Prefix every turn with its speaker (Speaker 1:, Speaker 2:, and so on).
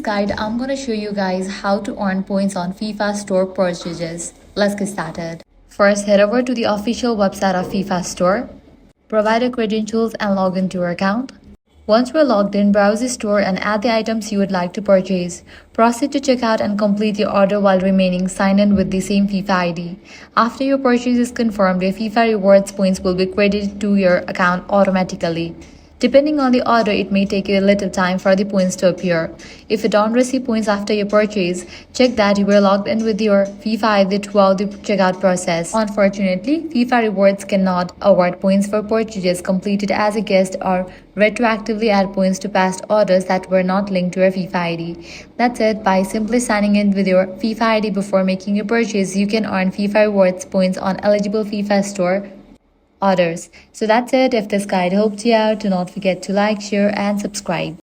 Speaker 1: guide, I'm gonna show you guys how to earn points on FIFA Store purchases. Let's get started. First, head over to the official website of FIFA Store. Provide your credentials and log into your account. Once you're logged in, browse the store and add the items you would like to purchase. Proceed to checkout and complete your order while remaining signed in with the same FIFA ID. After your purchase is confirmed, your FIFA rewards points will be credited to your account automatically. Depending on the order, it may take you a little time for the points to appear. If you don't receive points after your purchase, check that you were logged in with your FIFA ID throughout the checkout process. Unfortunately, FIFA rewards cannot award points for purchases completed as a guest or retroactively add points to past orders that were not linked to your FIFA ID. That's it. By simply signing in with your FIFA ID before making your purchase, you can earn FIFA rewards points on eligible FIFA Store orders. So that's it. If this guide helped you out, do not forget to like, share and subscribe.